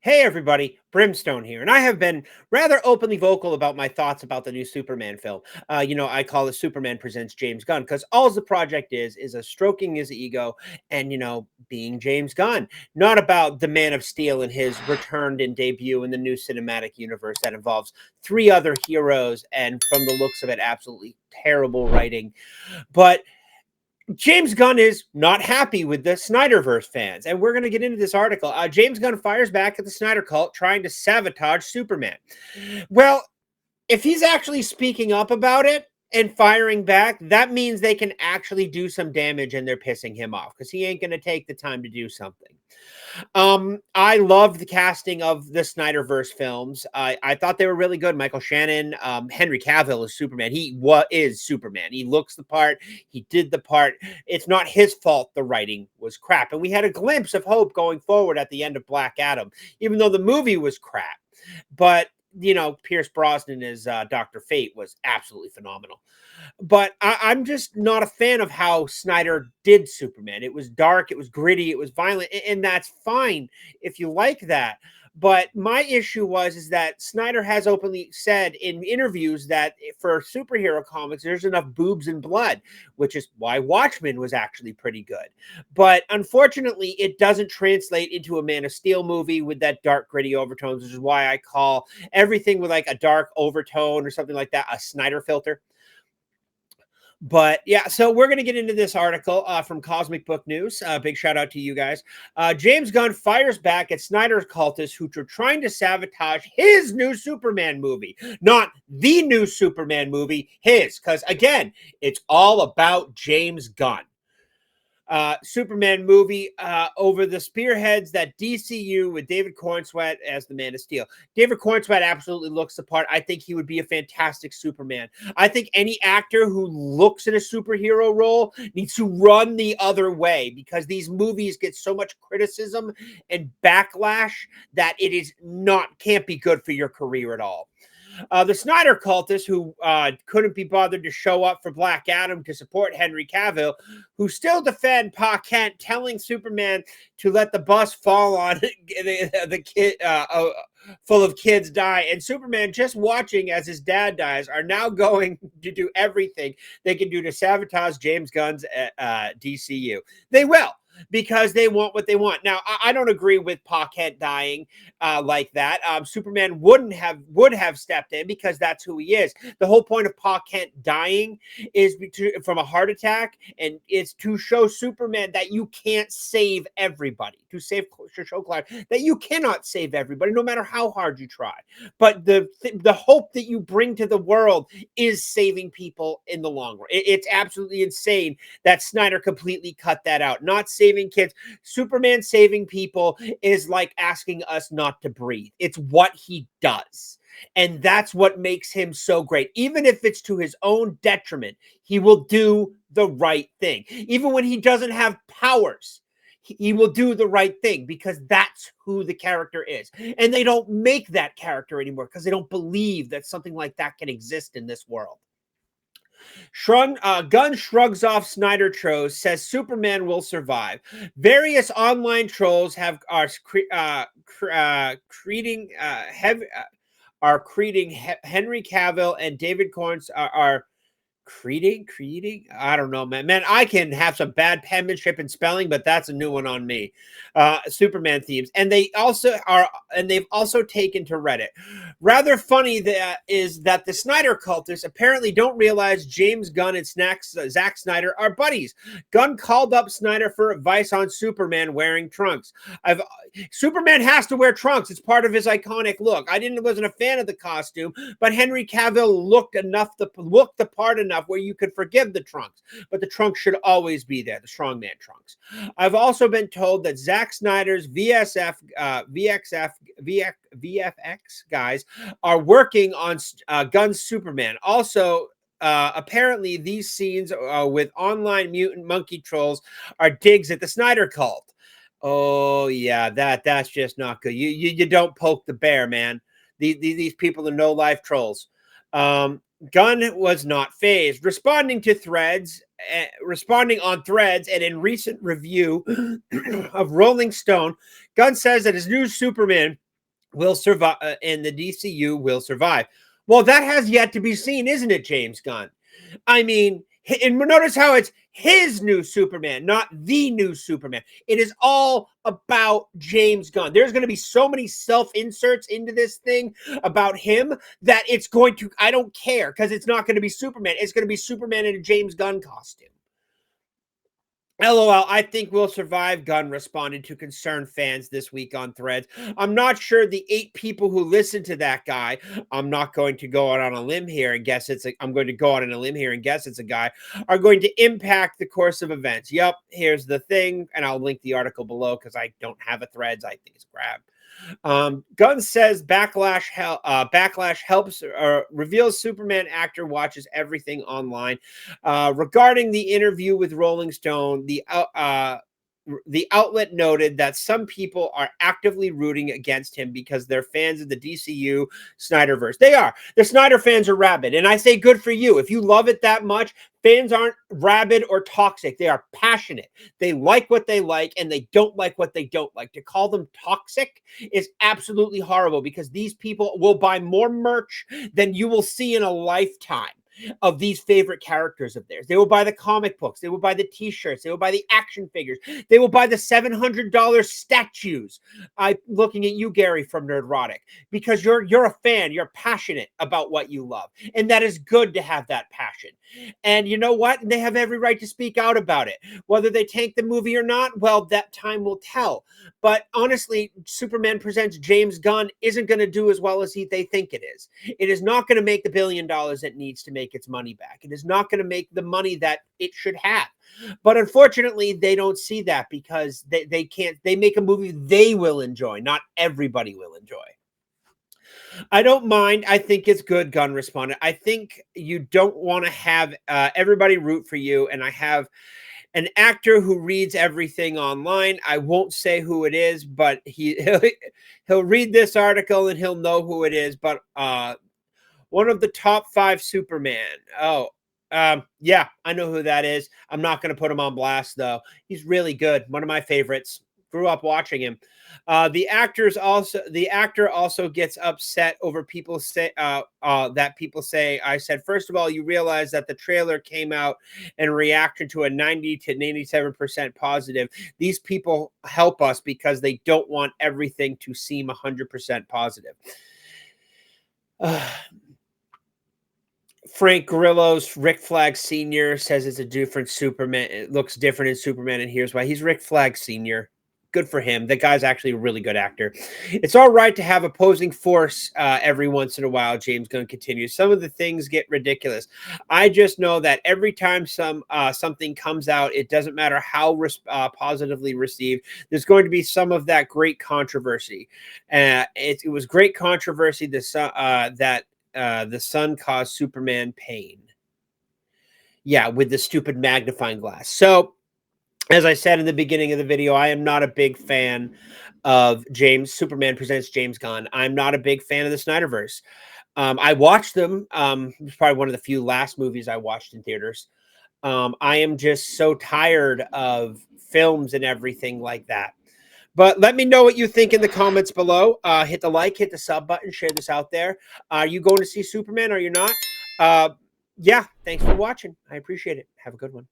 Hey everybody, Brimstone here, and I have been rather openly vocal about my thoughts about the new Superman film. I call it Superman Presents James Gunn because all the project is a stroking his ego and being James Gunn, not about the Man of Steel and his return and debut in the new cinematic universe that involves three other heroes and, from the looks of it, absolutely terrible writing. But James Gunn is not happy with the Snyderverse fans, and we're going to get into this article. James Gunn fires back at the Snyder cult, trying to sabotage Superman. Well, if he's actually speaking up about it and firing back, that means they can actually do some damage, and they're pissing him off because he ain't going to take the time to do something. I loved the casting of the Snyderverse films. I thought they were really good. Michael Shannon, Henry Cavill is Superman. Is Superman. He looks the part. He did the part. It's not his fault the writing was crap. And we had a glimpse of hope going forward at the end of Black Adam, even though the movie was crap. But Pierce Brosnan as Dr. Fate was absolutely phenomenal. But I'm just not a fan of how Snyder did Superman. It was dark, it was gritty, it was violent, and that's fine if you like that. But my issue is that Snyder has openly said in interviews that for superhero comics, there's enough boobs and blood, which is why Watchmen was actually pretty good. But unfortunately, it doesn't translate into a Man of Steel movie with that dark, gritty overtones, which is why I call everything with like a dark overtone or something like that a Snyder filter. But yeah, so we're going to get into this article from Cosmic Book News. Big shout out to you guys. James Gunn fires back at Snyder's cultists who are trying to sabotage his new Superman movie. Not the new Superman movie, his. Because again, it's all about James Gunn. Superman movie over the spearheads that DCU with David Cornsweet as the Man of Steel. David Cornsweet absolutely looks the part. I think he would be a fantastic Superman. I think any actor who looks in a superhero role needs to run the other way because these movies get so much criticism and backlash that can't be good for your career at all. The Snyder cultists who couldn't be bothered to show up for Black Adam to support Henry Cavill, who still defend Pa Kent telling Superman to let the bus fall on the kid full of kids die, and Superman just watching as his dad dies, are now going to do everything they can do to sabotage James Gunn's DCU. They will, because they want what they want. Now, I don't agree with Pa Kent dying like that. Superman would have stepped in because that's who he is. The whole point of Pa Kent dying is from a heart attack, and it's to show Superman that you can't save everybody. To show Clark that you cannot save everybody, no matter how hard you try. But the hope that you bring to the world is saving people in the long run. It's absolutely insane that Snyder completely cut that out. Not saving kids. Superman saving people is like asking us not to breathe. It's what he does. And that's what makes him so great. Even if it's to his own detriment, he will do the right thing. Even when he doesn't have powers, he will do the right thing because that's who the character is. And they don't make that character anymore because they don't believe that something like that can exist in this world. Gunn shrugs off Snyder trolls, says Superman will survive. Various online trolls creating Henry Cavill and David Corns are creating. I don't know, man. I can have some bad penmanship and spelling, but that's a new one on me. Superman themes, and they've also taken to Reddit. Rather funny is that the Snyder cultists apparently don't realize James Gunn and Zack Snyder are buddies. Gunn called up Snyder for advice on Superman wearing trunks. Superman has to wear trunks. It's part of his iconic look. Wasn't a fan of the costume, but Henry Cavill looked the part enough where you could forgive the trunks, but the trunks should always be there, the strongman trunks. I've also been told that Zack Snyder's VFX guys are working on Gunn's Superman. Also, apparently these scenes with online mutant monkey trolls are digs at the Snyder cult. Oh yeah, that's just not good. You don't poke the bear, man. These people are no life trolls. Gunn was not fazed, responding on threads, and in recent review of Rolling Stone, Gunn says that his new Superman will survive, and the DCU will survive. Well, that has yet to be seen, isn't it, James Gunn? I mean, and notice how it's his new Superman, not the new Superman. It is all about James Gunn. There's going to be so many self inserts into this thing about him that it's going to, I don't care, because it's not going to be Superman. It's going to be Superman in a James Gunn costume. LOL, I think we'll survive, Gunn responded to concerned fans this week on Threads. I'm not sure the 8 people who listen to that guy, I'm not going to go out on a limb here and guess I'm going to go out on a limb here and guess it's a guy, are going to impact the course of events. Yep, here's the thing, and I'll link the article below because I don't have a Threads. I think it's a grab. Gunn says Backlash helps reveals Superman actor watches everything online. Regarding the interview with Rolling Stone, the outlet noted that some people are actively rooting against him because they're fans of the DCU Snyderverse. They are. The Snyder fans are rabid. And I say good for you. If you love it that much, fans aren't rabid or toxic. They are passionate. They like what they like and they don't like what they don't like. To call them toxic is absolutely horrible because these people will buy more merch than you will see in a lifetime of these favorite characters of theirs. They will buy the comic books. They will buy the t-shirts. They will buy the action figures. They will buy the $700 statues. I'm looking at you, Gary, from Nerdrotic, because you're a fan. You're passionate about what you love. And that is good to have that passion. And you know what? They have every right to speak out about it. Whether they tank the movie or not, well, that time will tell. But honestly, Superman Presents James Gunn isn't going to do as well as they think it is. It is not going to make the $1 billion it needs to make its money back. It is not going to make the money that it should have. But unfortunately, they don't see that because they can't. They make a movie they will enjoy. Not everybody will enjoy. I don't mind. I think it's good, Gunn responded. I think you don't want to have everybody root for you. And I have an actor who reads everything online. I won't say who it is, but he'll read this article and he'll know who it is. But one of the top 5 Superman. Oh, yeah, I know who that is. I'm not going to put him on blast, though. He's really good. One of my favorites. Grew up watching him. The actor also gets upset over people say that people say. I said, first of all, you realize that the trailer came out in reaction to a 90 to 97% positive. These people help us because they don't want everything to seem 100% positive. Frank Grillo's Rick Flag Sr. says it's a different Superman. It looks different in Superman, and here's why. He's Rick Flag Sr. Good for him. The guy's actually a really good actor. It's all right to have opposing force every once in a while, James Gunn continues. Some of the things get ridiculous. I just know that every time something comes out, it doesn't matter how positively received, there's going to be some of that great controversy. It was great controversy that the sun caused Superman pain. Yeah, with the stupid magnifying glass. So, as I said in the beginning of the video, I am not a big fan of Superman Presents James Gunn. I'm not a big fan of the Snyderverse. I watched them. It was probably one of the few last movies I watched in theaters. I am just so tired of films and everything like that. But let me know what you think in the comments below. Hit the like, hit the sub button, share this out there. Are you going to see Superman? Are you not? Yeah, thanks for watching. I appreciate it. Have a good one.